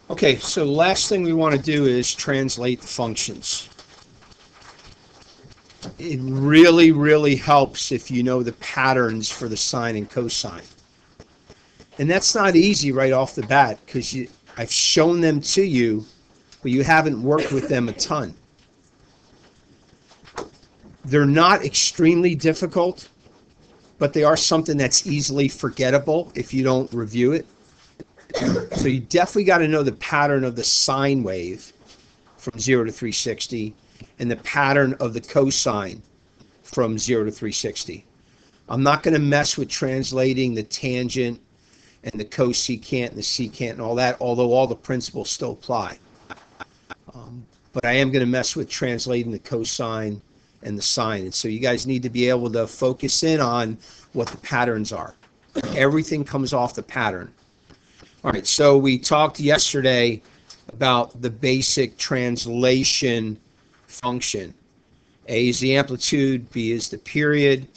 Okay, so the last thing we want to do is translate the functions. It really, really helps if you know the patterns for the sine and cosine. And that's not easy right off the bat because I've shown them to you, but you haven't worked with them a ton. They're not extremely difficult, but they are something that's easily forgettable if you don't review it. So you definitely got to know the pattern of the sine wave from 0 to 360 and the pattern of the cosine from 0 to 360. I'm not going to mess with translating the tangent and the cosecant and the secant and all that, although all the principles still apply. But I am going to mess with translating the cosine and the sine. And so you guys need to be able to focus in on what the patterns are. Everything comes off the pattern. All right, so we talked yesterday about the basic translation function. A is the amplitude, B is the period,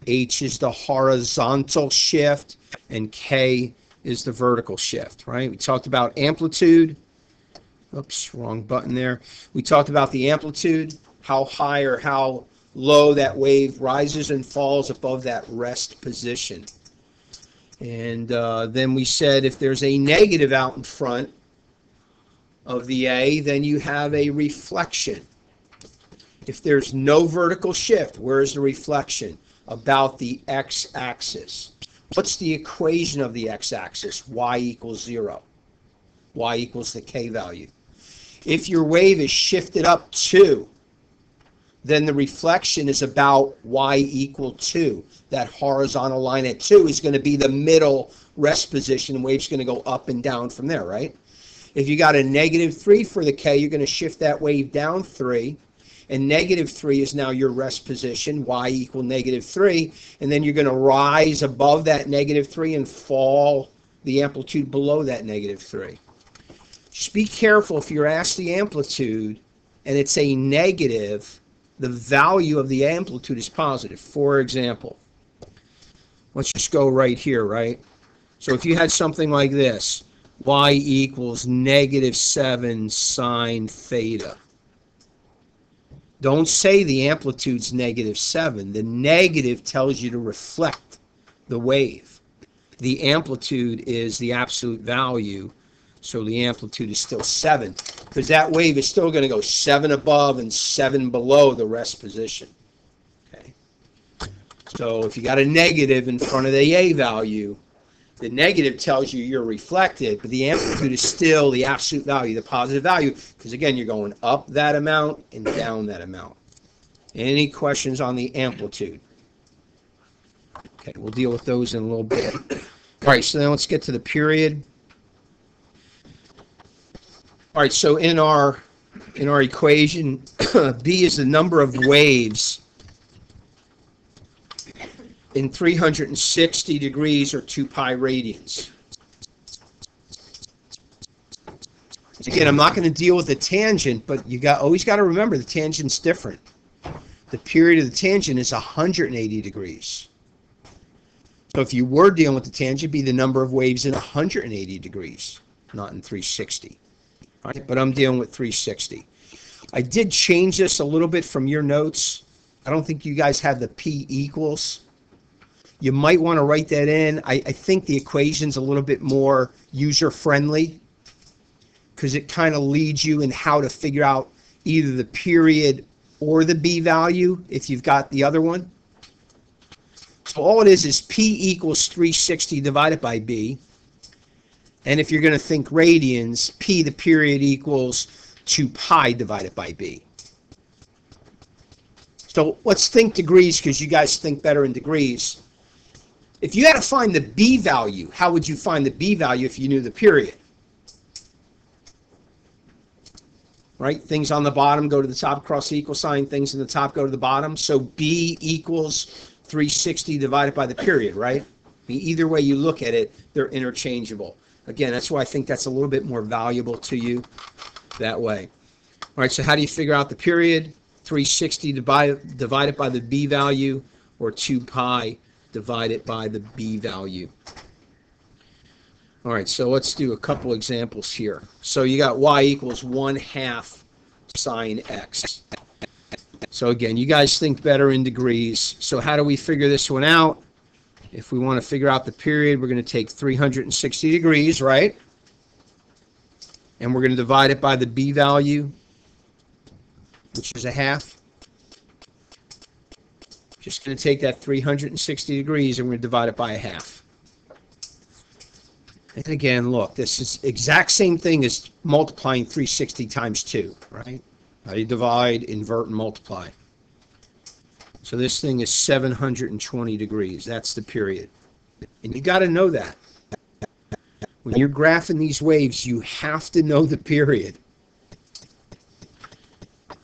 H is the horizontal shift, and K is the vertical shift, right? We talked about amplitude. Oops, wrong button there. We talked about the amplitude, how high or how low that wave rises and falls above that rest position. And then we said if there's a negative out in front of the A, then you have a reflection. If there's no vertical shift, where is the reflection? About the x-axis. What's the equation of the x-axis? Y equals 0. Y equals the k value. If your wave is shifted up 2, then the reflection is about y equal 2. That horizontal line at 2 is going to be the middle rest position. The wave's going to go up and down from there, right? If you got a -3 for the k, you're going to shift that wave down 3. And -3 is now your rest position, y equal -3. And then you're going to rise above that -3 and fall the amplitude below that -3. Just be careful if you're asked the amplitude and it's a negative, the value of the amplitude is positive. For example, let's just go right here, right? So if you had something like this, y equals -7 sine theta. Don't say the amplitude's -7. The negative tells you to reflect the wave. The amplitude is the absolute value, so the amplitude is still 7, because that wave is still going to go 7 above and 7 below the rest position. Okay. So if you got a negative in front of the A value, the negative tells you you're reflected, but the amplitude is still the absolute value, the positive value, because again, you're going up that amount and down that amount. Any questions on the amplitude? Okay, we'll deal with those in a little bit. All right, so then let's get to the period. All right, so in our equation, B is the number of waves in 360 degrees or 2 pi radians. Again, I'm not going to deal with the tangent, but you always got to remember the tangent's different. The period of the tangent is 180 degrees. So if you were dealing with the tangent, it'd be the number of waves in 180 degrees, not in 360. All right, but I'm dealing with 360. I did change this a little bit from your notes. I don't think you guys have the P equals. You might want to write that in. I think the equation's a little bit more user-friendly because it kind of leads you in how to figure out either the period or the B value if you've got the other one. So all it is P equals 360 divided by B. And if you're going to think radians, P, the period, equals 2 pi divided by B. So let's think degrees because you guys think better in degrees. If you had to find the B value, how would you find the B value if you knew the period? Right? Things on the bottom go to the top across the equal sign. Things in the top go to the bottom. So B equals 360 divided by the period, right? Either way you look at it, they're interchangeable. Again, that's why I think that's a little bit more valuable to you that way. All right, so how do you figure out the period? 360 divided by the B value, or 2 pi divided by the B value. All right, so let's do a couple examples here. So you got y equals 1/2 sine x. So again, you guys think better in degrees. So how do we figure this one out? If we want to figure out the period, we're going to take 360 degrees, right? And we're going to divide it by the b value, which is 1/2. Just going to take that 360 degrees and we're going to divide it by 1/2. And again, look, this is exact same thing as multiplying 360 times 2, right? How you divide, invert, and multiply. So this thing is 720 degrees. That's the period. And you got to know that. When you're graphing these waves, you have to know the period.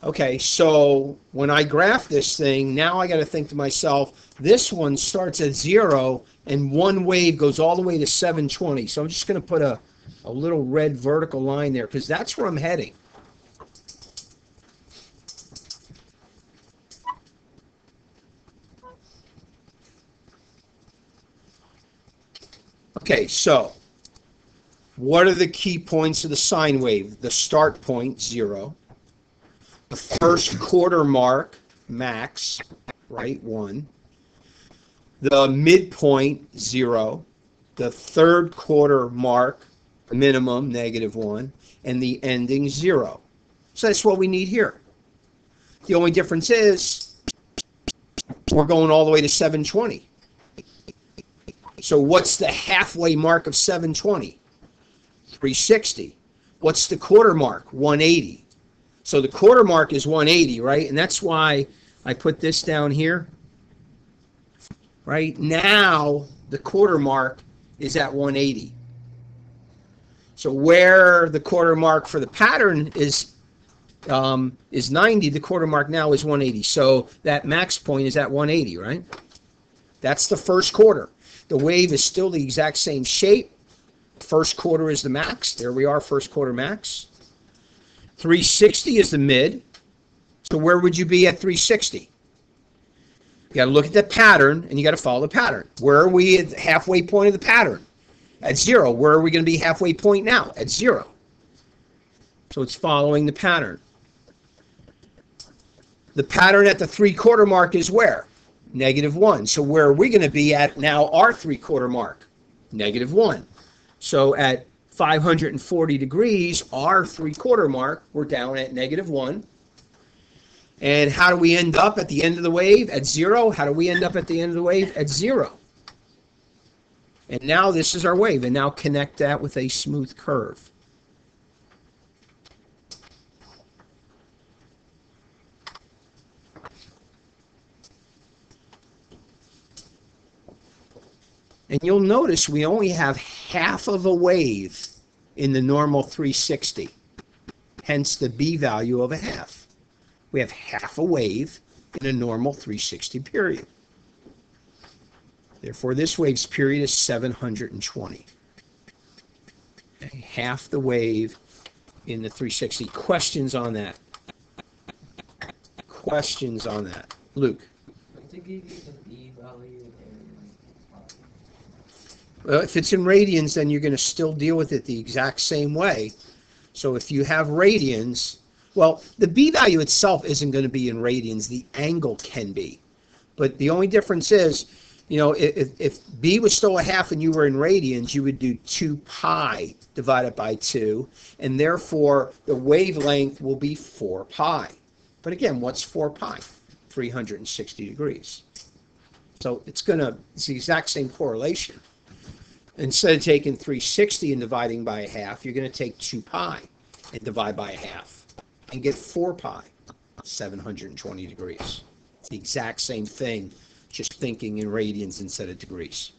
Okay, so when I graph this thing, now I got to think to myself, this one starts at 0 and one wave goes all the way to 720. So I'm just going to put a little red vertical line there because that's where I'm heading. Okay, so what are the key points of the sine wave? The start point, 0. The first quarter mark, max, right, 1. The midpoint, 0. The third quarter mark, minimum, -1. And the ending, 0. So that's what we need here. The only difference is we're going all the way to 720. So what's the halfway mark of 720? 360. What's the quarter mark? 180. So the quarter mark is 180, right? And that's why I put this down here. Right? Now the quarter mark is at 180. So where the quarter mark for the pattern is 90, the quarter mark now is 180. So that max point is at 180, right? That's the first quarter. The wave is still the exact same shape. First quarter is the max. There we are, first quarter max. 360 is the mid. So where would you be at 360? You got to look at the pattern, and you got to follow the pattern. Where are we at the halfway point of the pattern? At 0. Where are we going to be halfway point now? At 0. So it's following the pattern. The pattern at the 3/4 mark is where? -1. So where are we going to be at now our 3/4 mark? -1. So at 540 degrees, our 3/4 mark, we're down at -1. And how do we end up at the end of the wave? At 0. How do we end up at the end of the wave? At 0. And now this is our wave. And now connect that with a smooth curve. And you'll notice we only have half of a wave in the normal 360. Hence the b value of 1/2. We have half a wave in a normal 360 period. Therefore, this wave's period is 720. Okay, half the wave in the 360. Questions on that? Questions on that? Luke? To give you the b value Well, if it's in radians, then you're going to still deal with it the exact same way. So if you have radians, well, the b value itself isn't going to be in radians. The angle can be. But the only difference is, you know, if b was still 1/2 and you were in radians, you would do 2 pi divided by 2, and therefore the wavelength will be 4 pi. But again, what's 4 pi? 360 degrees. So it's the exact same correlation. Instead of taking 360 and dividing by 1/2, you're going to take 2 pi and divide by 1/2 and get 4 pi, 720 degrees. It's the exact same thing, just thinking in radians instead of degrees.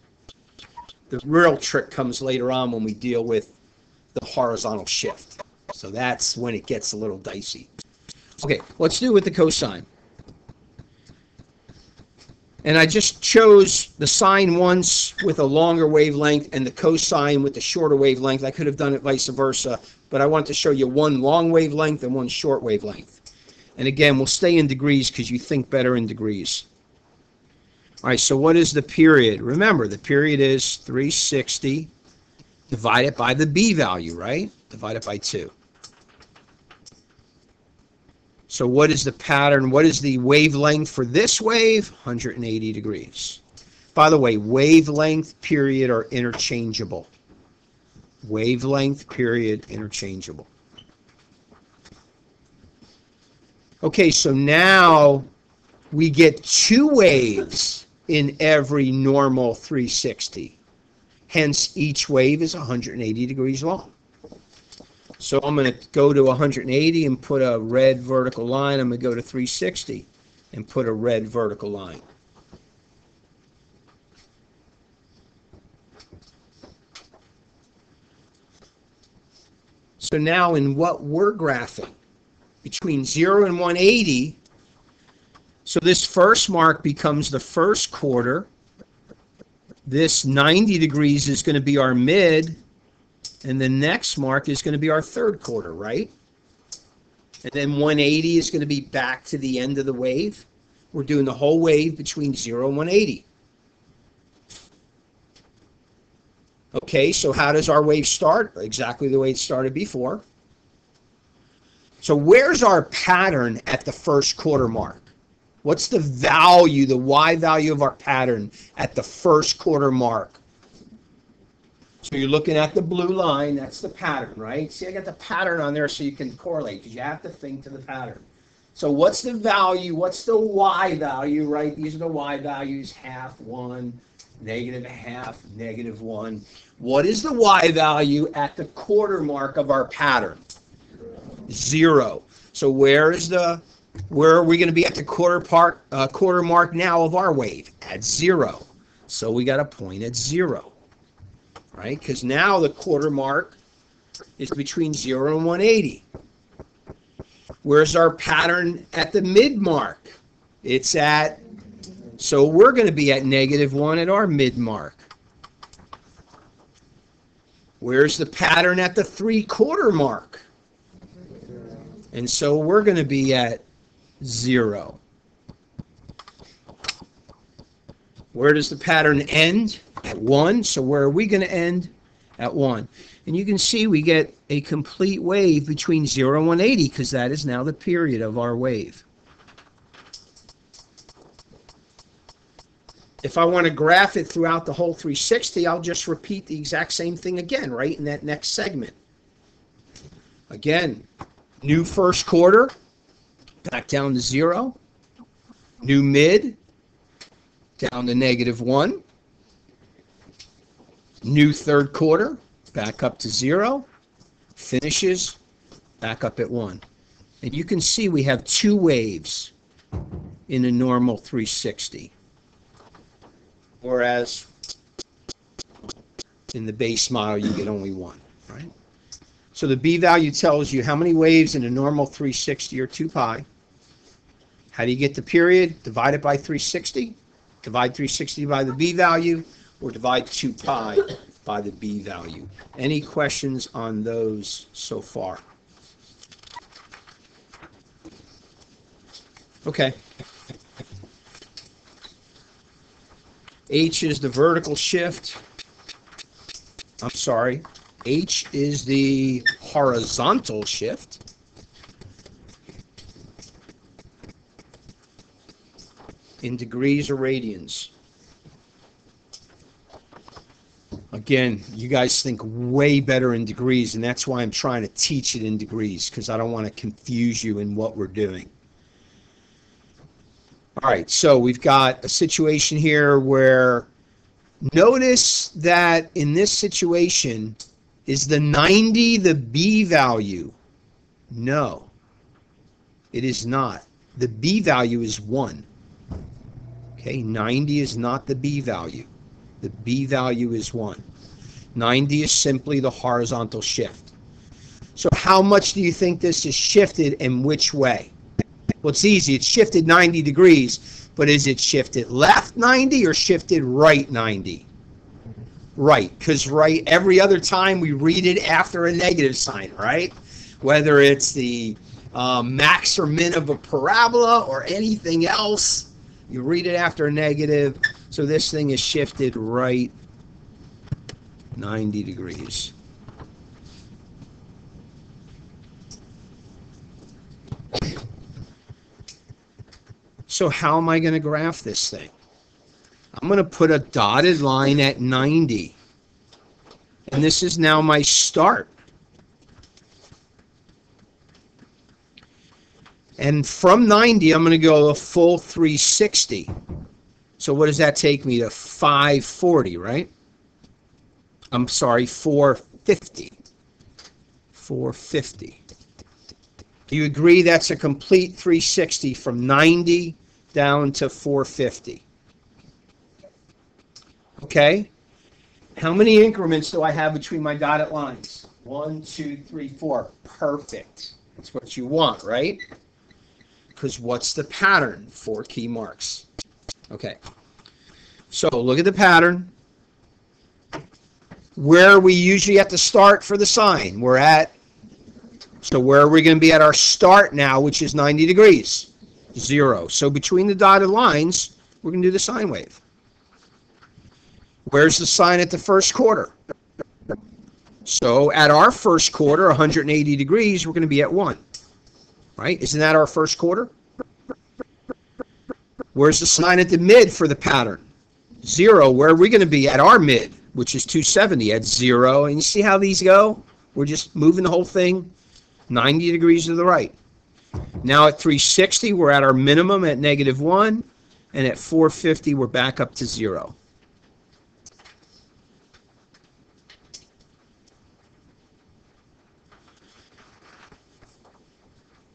The real trick comes later on when we deal with the horizontal shift. So that's when it gets a little dicey. Okay, let's do it with the cosine. And I just chose the sine once with a longer wavelength and the cosine with the shorter wavelength. I could have done it vice versa, but I want to show you one long wavelength and one short wavelength. And again, we'll stay in degrees because you think better in degrees. All right, so what is the period? Remember, the period is 360 Divide it by the b value, right? Divide it by 2. So what is the pattern? What is the wavelength for this wave? 180 degrees. By the way, wavelength, period are interchangeable. Wavelength, period, interchangeable. Okay, so now we get 2 waves in every normal 360. Hence, each wave is 180 degrees long. So I'm going to go to 180 and put a red vertical line. I'm going to go to 360 and put a red vertical line. So now in what we're graphing, between 0 and 180, so this first mark becomes the first quarter. This 90 degrees is going to be our mid, and the next mark is going to be our third quarter, right? And then 180 is going to be back to the end of the wave. We're doing the whole wave between 0 and 180. Okay, so how does our wave start? Exactly the way it started before. So where's our pattern at the first quarter mark? What's the value, the y value of our pattern at the first quarter mark? So you're looking at the blue line, that's the pattern, right? See, I got the pattern on there so you can correlate, because you have to think to the pattern. So what's the value, what's the y value, right? These are the y values, half, 1, negative a half, negative 1. What is the y value at the quarter mark of our pattern? 0. So where are we going to be at the quarter mark now of our wave? At 0. So we got a point at 0, right? Because now the quarter mark is between 0 and 180. Where's our pattern at the mid mark? It's at, so we're going to be at -1 at our mid mark. Where's the pattern at the 3/4 mark? And so we're going to be at 0. Where does the pattern end? At 1. So where are we going to end? At 1. And you can see we get a complete wave between 0 and 180, because that is now the period of our wave. If I want to graph it throughout the whole 360, I'll just repeat the exact same thing again, right, in that next segment. Again, new first quarter, back down to 0. New mid, down to -1. New third quarter, back up to 0. Finishes, back up at 1. And you can see we have 2 waves in a normal 360. Whereas in the base model, you get only 1, right? So the b value tells you how many waves in a normal 360 or 2 pi. How do you get the period? Divide it by 360. Divide 360 by the b value, or divide 2 pi by the b value. Any questions on those so far? Okay. H is the vertical shift. I'm sorry. H is the horizontal shift. In degrees or radians. Again, you guys think way better in degrees, and that's why I'm trying to teach it in degrees, because I don't want to confuse you in what we're doing. All right, so we've got a situation here where notice that in this situation, is the 90 the b value? No, it is not. The b value is 1. Okay, 90 is not the b value. The b value is 1. 90 is simply the horizontal shift. So how much do you think this is shifted, and which way? Well, it's easy. It's shifted 90 degrees, but is it shifted left 90 or shifted right 90? Right, because right every other time we read it after a negative sign, right? Whether it's the max or min of a parabola or anything else, you read it after a negative. So this thing is shifted right 90 degrees. So how am I going to graph this thing? I'm going to put a dotted line at 90. And this is now my start. And from 90, I'm going to go a full 360. So what does that take me to? 540, right? I'm sorry, 450. 450. Do you agree that's a complete 360 from 90 down to 450? Okay. How many increments do I have between my dotted lines? 1, 2, 3, 4. Perfect. That's what you want, right? Because what's the pattern? 4 key marks. Okay. So look at the pattern. Where we usually have to start for the sine. We're at, so where are we going to be at our start now, which is 90 degrees? 0. So between the dotted lines, we're going to do the sine wave. Where's the sine at the first quarter? So at our first quarter, 180 degrees, we're going to be at 1. Right? Isn't that our first quarter? Where's the sine at the mid for the pattern? 0. Where are we going to be at our mid, which is 270 at 0? And you see how these go? We're just moving the whole thing 90 degrees to the right. Now at 360, we're at our minimum at -1. And at 450, we're back up to 0.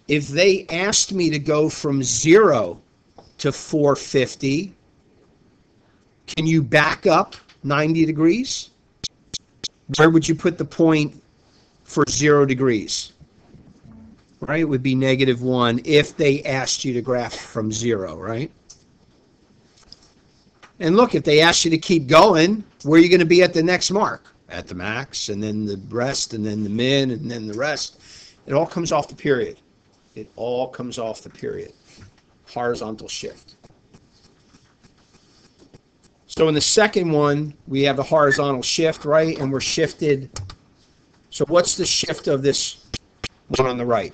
If they asked me to go from 0 to 450, can you back up 90 degrees? Where would you put the point for 0 degrees? Right? It would be -1 if they asked you to graph from 0, right? And look, if they asked you to keep going, where are you going to be at the next mark? At the max, and then the rest, and then the min, and then the rest. It all comes off the period. It all comes off the period. Horizontal shift. So in the second one, we have the horizontal shift, right? And we're shifted. So what's the shift of this one on the right?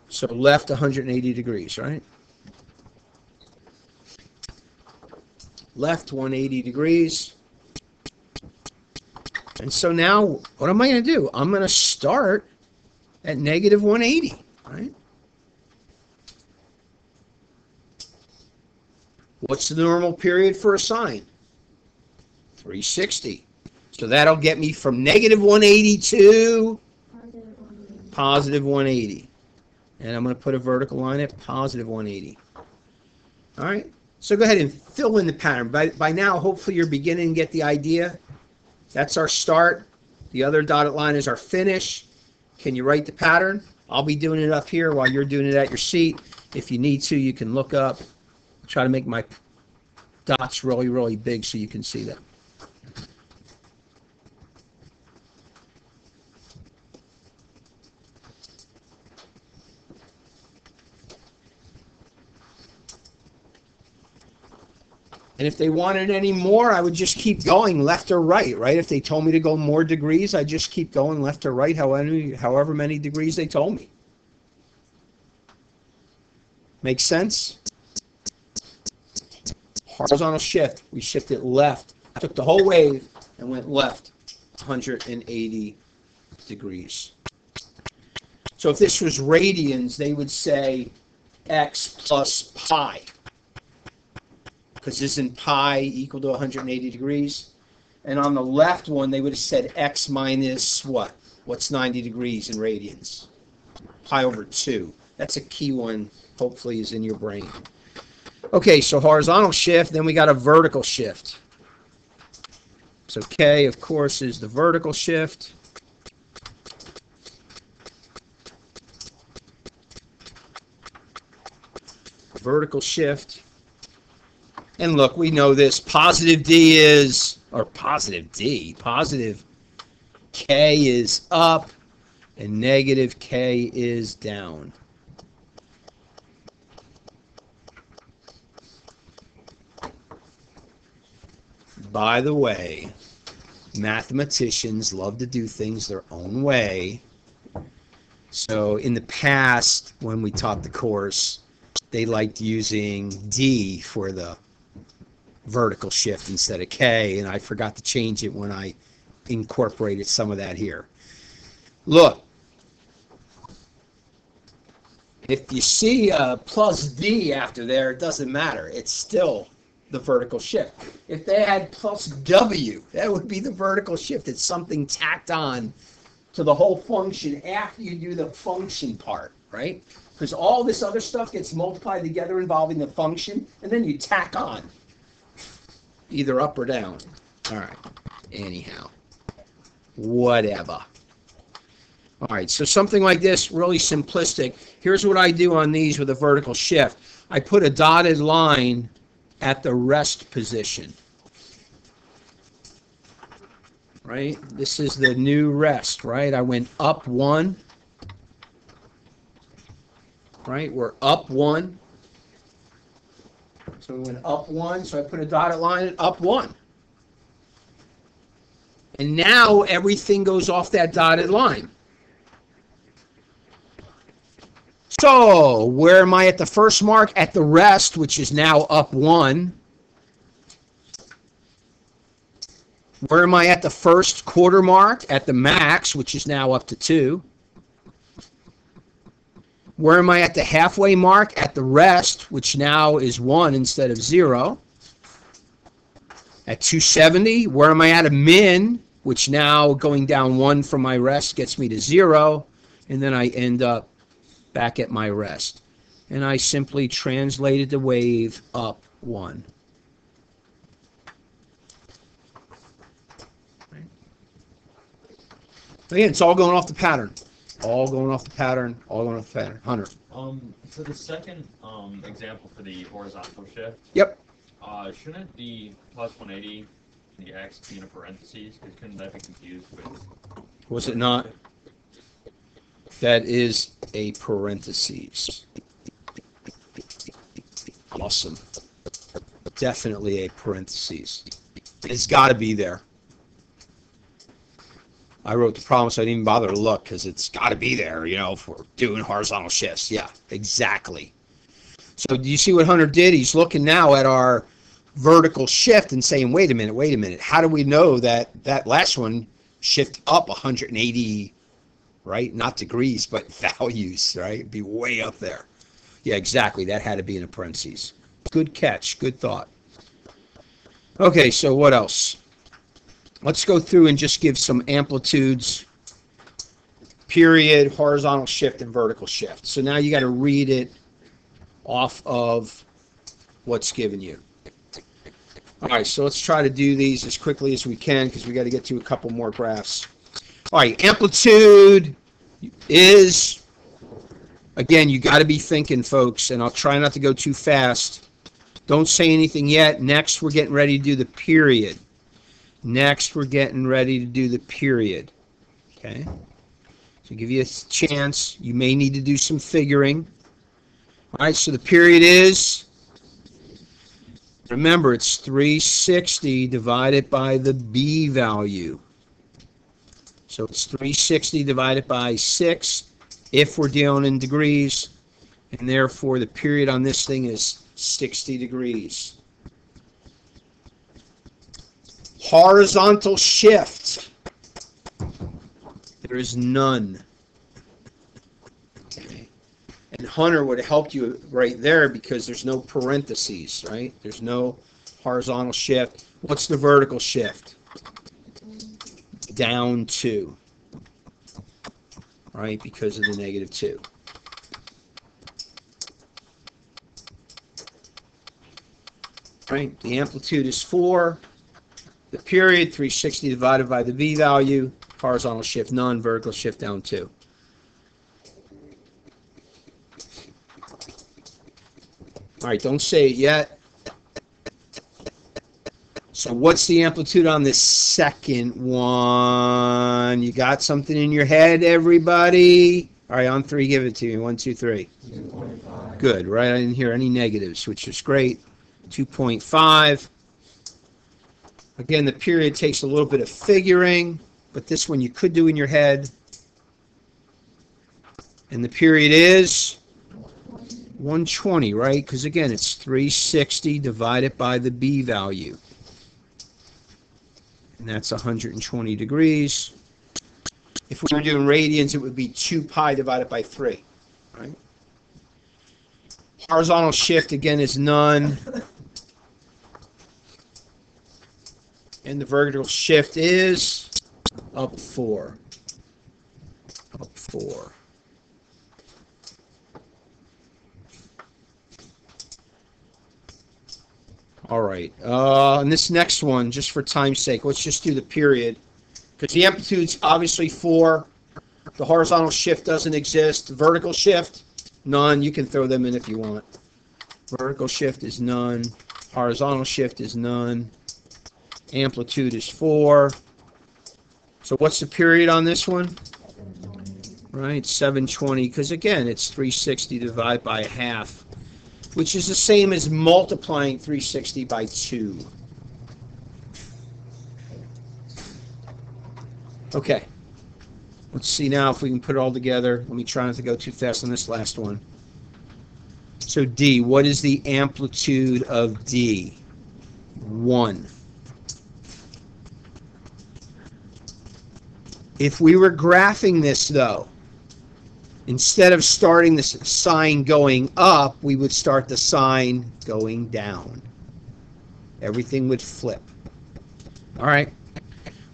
So left 180 degrees, right? Left 180 degrees. And so now, what am I going to do? I'm going to start at -180, right? What's the normal period for a sine? 360. So that'll get me from -180 to +180. And I'm going to put a vertical line at +180. All right? So go ahead and fill in the pattern. By now, hopefully you're beginning to get the idea. That's our start. The other dotted line is our finish. Can you write the pattern? I'll be doing it up here while you're doing it at your seat. If you need to, you can look up. Try to make my dots really, really big so you can see them. And if they wanted any more, I would just keep going left or right, right? If they told me to go more degrees, I just keep going left or right, however many degrees they told me. Make sense? Horizontal shift. We shifted left. Took the whole wave and went left 180 degrees. So if this was radians, they would say x plus pi. Because isn't pi equal to 180 degrees? And on the left one, they would have said x minus what? What's 90 degrees in radians? Pi over 2. That's a key one, hopefully, is in your brain. Okay, so horizontal shift, then we got a vertical shift. So K, of course, is the vertical shift. Vertical shift. And look, we know this. Positive D is, or positive D, positive K is up, and negative K is down. by the way, mathematicians love to do things their own way. So in the past, when we taught the course, they liked using D for the vertical shift instead of K, and I forgot to change it when I incorporated some of that here. Look, if you see a plus D after there, it doesn't matter. It's still the vertical shift. If they had plus W, that would be the vertical shift. It's something tacked on to the whole function after you do the function part, right? Because all this other stuff gets multiplied together involving the function, and then you tack on either up or down. All right. Anyhow, whatever. All right, so something like this, really simplistic. Here's what I do on these with a vertical shift. I put a dotted line at the rest position. Right? This is the new rest, right? I went up 1. Right? We're up 1. So we went up 1, so I put a dotted line at up 1. And now everything goes off that dotted line. So, where am I at the first mark? At the rest, which is now up 1. Where am I at the first quarter mark? At the max, which is now up to 2. Where am I at the halfway mark? At the rest, which now is 1 instead of 0. At 270, where am I at a min, which now going down 1 from my rest gets me to 0. And then I end up back at my rest. And I simply translated the wave up 1. Again, it's all going off the pattern. All going off the pattern. All going off the pattern. Hunter. For the second example for the horizontal shift. Yep. Shouldn't it be plus 180 the x be in a parentheses? Because couldn't that be confused with? Was it not? That is a parentheses. Awesome. Definitely a parentheses. It's got to be there. I wrote the problem, so I didn't even bother to look because it's got to be there, you know, if we're doing horizontal shifts. Yeah, exactly. So do you see what Hunter did? He's looking now at our vertical shift and saying, wait a minute. How do we know that that last one shift up 180, right? Not degrees, but values, right? It'd be way up there. Yeah, exactly. That had to be in a parentheses. Good catch. Good thought. Okay, so what else? Let's go through and just give some amplitudes, period, horizontal shift, and vertical shift. So now you got to read it off of what's given you. All right, so let's try to do these as quickly as we can because we got to get to a couple more graphs. All right, amplitude is, again, you got to be thinking, folks, and I'll try not to go too fast. Don't say anything yet. Next, we're getting ready to do the period. Next, we're getting ready to do the period. Okay? So give you a chance. You may need to do some figuring. All right, so the period is, remember, it's 360 divided by the B value. So it's 360 divided by 6 if we're dealing in degrees. And therefore, the period on this thing is 60 degrees. Horizontal shift. There is none. Okay. And Hunter would have helped you right there because there's no parentheses, right? There's no horizontal shift. What's the vertical shift? Down 2. Right? Because of the negative 2. Right? The amplitude is 4. The period, 360 divided by the V value. Horizontal shift, none. Vertical shift, down 2. All right, don't say it yet. So what's the amplitude on this second one? You got something in your head, everybody? All right, on 3, give it to me. 1, 2, 3. 2.5. Good, right? I didn't hear any negatives, which is great. 2.5. Again, the period takes a little bit of figuring, but this one you could do in your head. And the period is 120, right? Because again, it's 360 divided by the B value. And that's 120 degrees. If we were doing radians, it would be 2 pi divided by 3, right? Horizontal shift, again, is none. And the vertical shift is up 4. Up 4. All right. And this next one, just for time's sake, let's just do the period. Because the amplitude's obviously 4. The horizontal shift doesn't exist. The vertical shift, none. You can throw them in if you want. Vertical shift is none. Horizontal shift is none. Amplitude is 4. So what's the period on this one? Right, 720. Because again, it's 360 divided by half, which is the same as multiplying 360 by 2. Okay. Let's see now if we can put it all together. Let me try not to go too fast on this last one. So D, what is the amplitude of D? 1. If we were graphing this, though, instead of starting the sine going up, we would start the sine going down. Everything would flip. All right.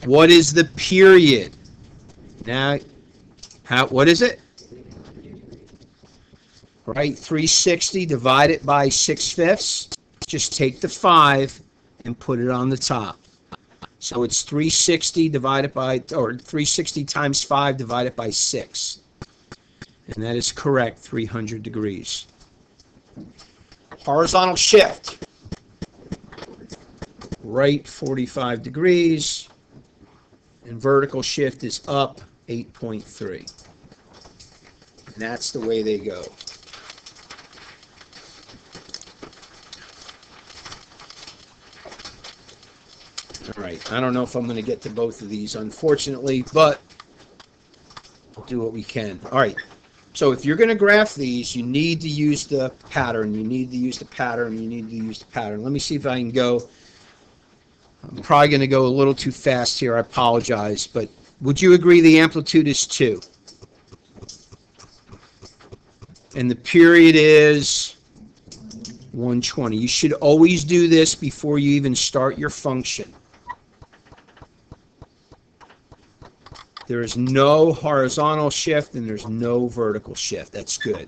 What is the period? Now, what is it? Right, 360 divided by 6/5. Just take the 5 and put it on the top. So it's 360 divided by, or 360 times 5 divided by 6. And that is correct, 300 degrees. Horizontal shift. Right, 45 degrees. And vertical shift is up 8.3. And that's the way they go. All right, I don't know if I'm going to get to both of these, unfortunately, but we'll do what we can. All right, so if you're going to graph these, you need to use the pattern. You need to use the pattern. You need to use the pattern. Let me see if I can go. I'm probably going to go a little too fast here. I apologize, but would you agree the amplitude is 2? And the period is 120. You should always do this before you even start your function. There is no horizontal shift and there's no vertical shift. That's good.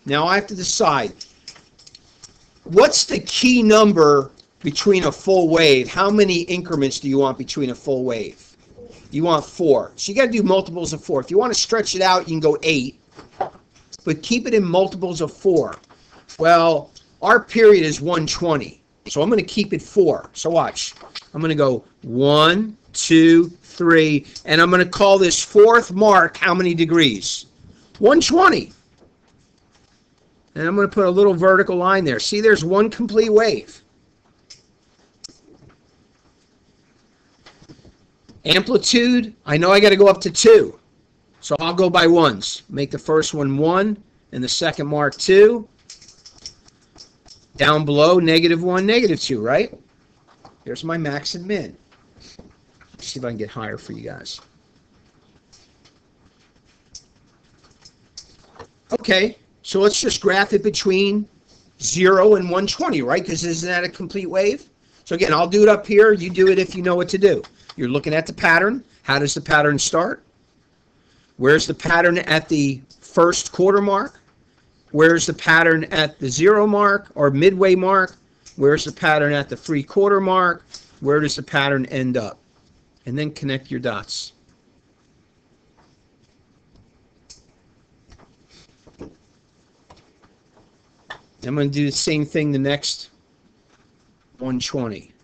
Now I have to decide, what's the key number between a full wave? How many increments do you want between a full wave? You want 4. So you got to do multiples of 4. If you want to stretch it out, you can go 8. But keep it in multiples of 4. Well, our period is 120. So I'm going to keep it 4. So watch. I'm going to go 1, 2, 3, and I'm going to call this 4th mark how many degrees? 120. And I'm going to put a little vertical line there. See, there's one complete wave. Amplitude, I know I got to go up to 2. So I'll go by ones. Make the first one 1 and the second mark 2. Down below, -1, -2, right? Here's my max and min. Let's see if I can get higher for you guys. Okay, so let's just graph it between 0 and 120, right? Because isn't that a complete wave? So again, I'll do it up here. You do it if you know what to do. You're looking at the pattern. How does the pattern start? Where's the pattern at the first quarter mark? Where's the pattern at the 0 mark or midway mark? Where's the pattern at the 3/4 mark? Where does the pattern end up? And then connect your dots. I'm going to do the same thing the next 120,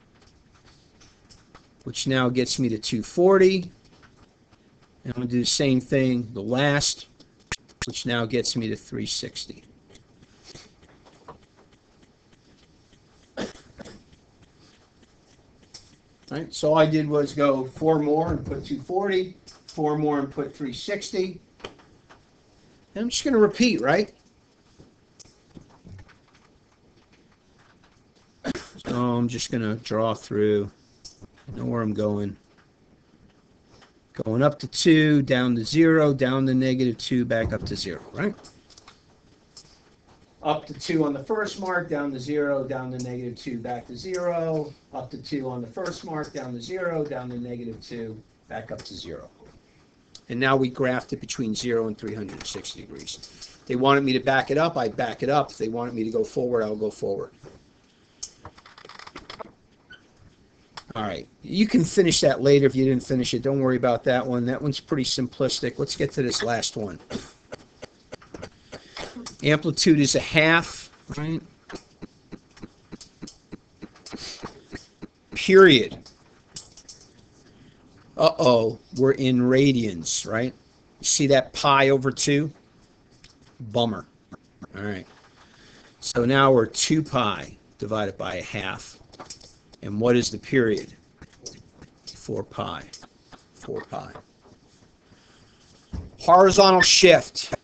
which now gets me to 240. And I'm going to do the same thing the last, which now gets me to 360. Right? So all I did was go 4 more and put 240, 4 more and put 360. And I'm just going to repeat, right? So I'm just going to draw through. I know where I'm going. Going up to 2, down to 0, down to -2, back up to 0, right? Up to 2 on the first mark, down to 0, down to -2, back to 0. Up to 2 on the first mark, down to 0, down to -2, back up to 0. And now we graphed it between 0 and 360 degrees. If they wanted me to back it up, I back it up. If they wanted me to go forward, I'll go forward. All right, you can finish that later if you didn't finish it. Don't worry about that one. That one's pretty simplistic. Let's get to this last one. Amplitude is a half, right? Period. Uh-oh, we're in radians, right? See that pi over 2? Bummer. All right. So now we're 2 pi divided by a half. And what is the period? 4 pi. 4 pi. Horizontal shift.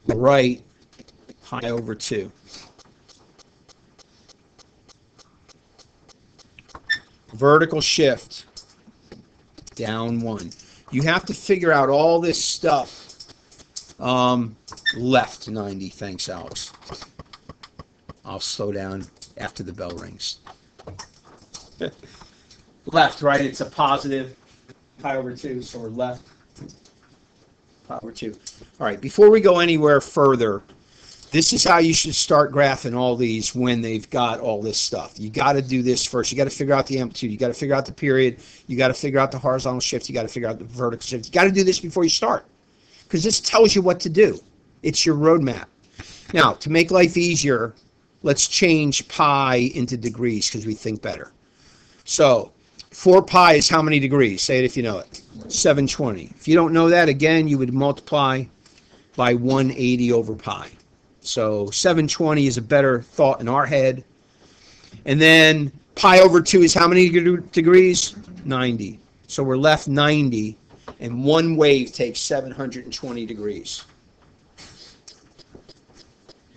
Right, pi over 2. Vertical shift. Down 1. You have to figure out all this stuff. Left 90. Thanks, Alex. I'll slow down after the bell rings. Left, right? It's a positive. Pi over 2, so we're left. Pi over 2. All right, before we go anywhere further, this is how you should start graphing all these when they've got all this stuff. You got to do this first. You got to figure out the amplitude. You got to figure out the period. You got to figure out the horizontal shift. You got to figure out the vertical shift. You got to do this before you start, because this tells you what to do. It's your roadmap. Now, to make life easier, let's change pi into degrees because we think better. So 4 pi is how many degrees? Say it if you know it. 720. If you don't know that, again, you would multiply by 180 over pi. So 720 is a better thought in our head. And then pi over 2 is how many degrees? 90. So we're left 90, and one wave takes 720 degrees.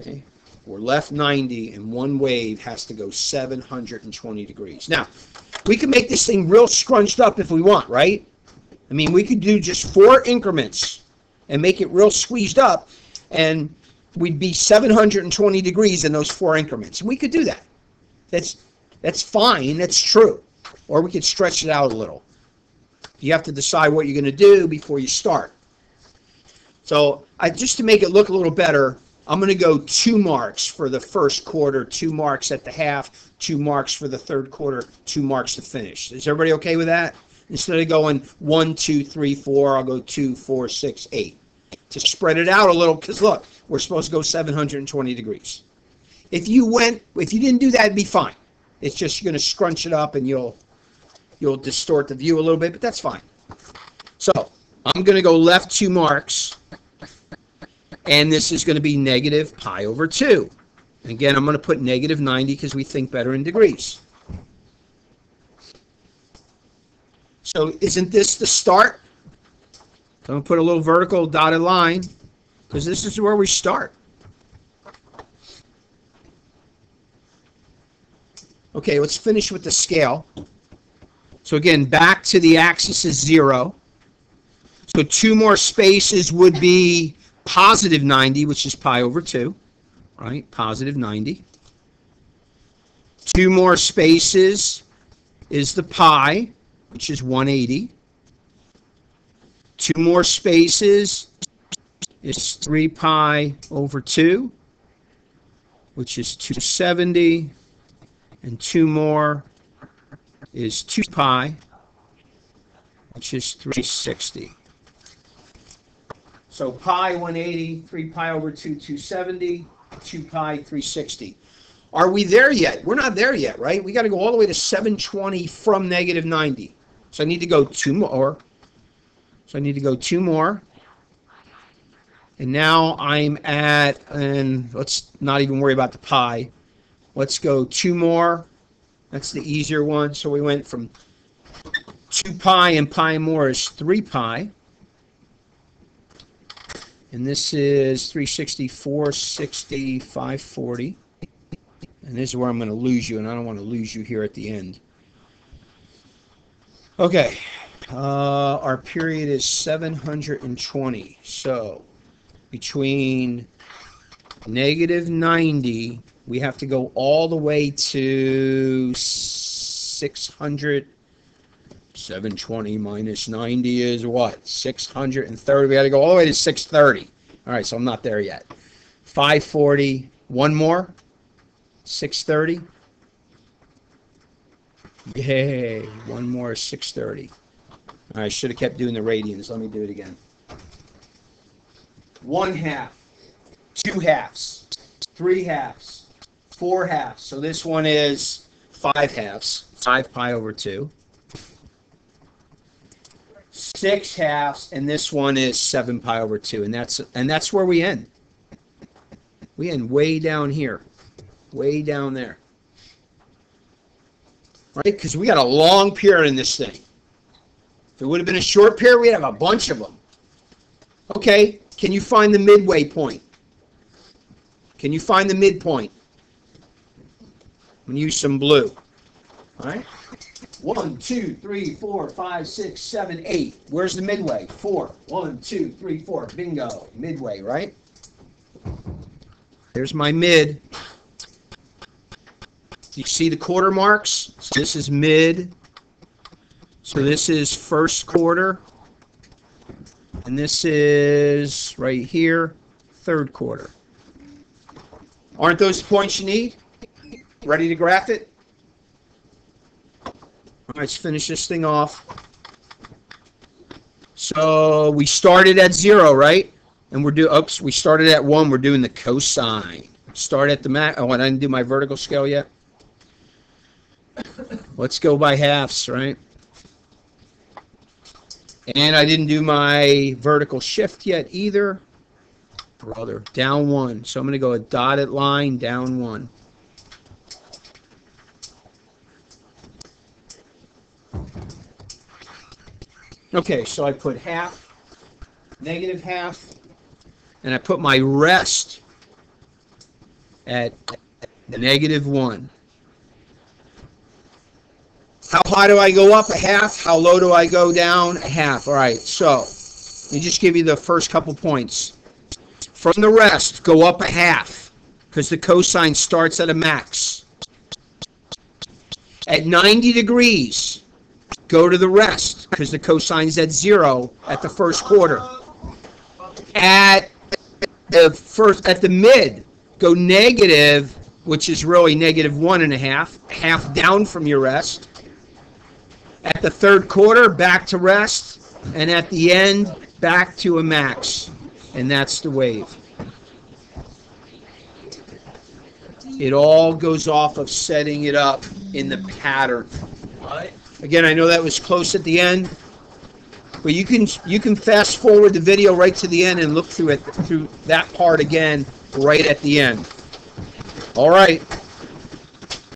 Okay. We're left 90, and one wave has to go 720 degrees. Now, we can make this thing real scrunched up if we want, right? I mean, we could do just 4 increments and make it real squeezed up, and we'd be 720 degrees in those 4 increments. And we could do that. That's fine. That's true. Or we could stretch it out a little. You have to decide what you're going to do before you start. So just to make it look a little better, I'm going to go 2 marks for the first quarter, 2 marks at the half, 2 marks for the third quarter, 2 marks to finish. Is everybody okay with that? Instead of going 1, 2, 3, 4, I'll go 2, 4, 6, 8. To spread it out a little, because look, we're supposed to go 720 degrees. If you didn't do that, it'd be fine. It's just you're going to scrunch it up and you'll distort the view a little bit, but that's fine. So I'm going to go left 2 marks. And this is going to be negative pi over 2. And again, I'm going to put negative 90 because we think better in degrees. So isn't this the start? So I'm going to put a little vertical dotted line because this is where we start. Okay, let's finish with the scale. So again, back to the axis is 0. So 2 more spaces would be positive 90, which is pi over 2, right? Positive 90. 2 more spaces is the pi, which is 180. 2 more spaces is 3 pi over 2, which is 270. And 2 more is 2 pi, which is 360. So pi 180, 3 pi over 2, 270, 2 pi 360. Are we there yet? We're not there yet, right? We got to go all the way to 720 from negative 90. So I need to go 2 more. And now I'm at, and let's not even worry about the pi. Let's go 2 more That's the easier one. So we went from 2 pi and pi more is 3 pi. And this is 364, 60, 540. And this is where I'm going to lose you, and I don't want to lose you here at the end. Okay. Our period is 720. So between negative 90, we have to go all the way to 600. 720 minus 90 is what? 630. We got to go all the way to 630. All right, so I'm not there yet. 540. One more. 630. Yay. One more. 630. All right, I should have kept doing the radians. Let me do it again. 1 half. 2 halves. 3 halves. 4 halves. So this one is 5 halves. 5 pi over 2. 6 halves, and this one is 7 pi over 2, and that's where we end. We end way down here, way down there, right? Because we got a long period in this thing. If it would have been a short period, we'd have a bunch of them. Okay, can you find the midway point? Can you find the midpoint? I'm gonna use some blue. All right. 1, 2, 3, 4, 5, 6, 7, 8. Where's the midway? 4. 1, 2, 3, 4. Bingo. Midway, right? There's my mid. You see the quarter marks? So this is mid. So this is first quarter. And this is right here, third quarter. Aren't those the points you need? Ready to graph it? All right, let's finish this thing off. So we started at 0, right? And we started at 1. We're doing the cosine. Start at the max. Oh, and I didn't do my vertical scale yet. Let's go by halves, right? And I didn't do my vertical shift yet either. Brother, down 1. So I'm going to go a dotted line, down 1. Okay, so I put half, negative half, and I put my rest at negative 1. How high do I go up? A half. How low do I go down? A half. All right, so let me just give you the first couple points. From the rest, go up a half, because the cosine starts at a max. At 90 degrees, go to the rest, because the cosine's at 0 at the first quarter. At the mid, go negative, which is really negative 1.5, half down from your rest. At the third quarter, back to rest, and at the end, back to a max, and that's the wave. It all goes off of setting it up in the pattern. Again, I know that was close at the end, but you can fast forward the video right to the end and look through that part again right at the end. All right.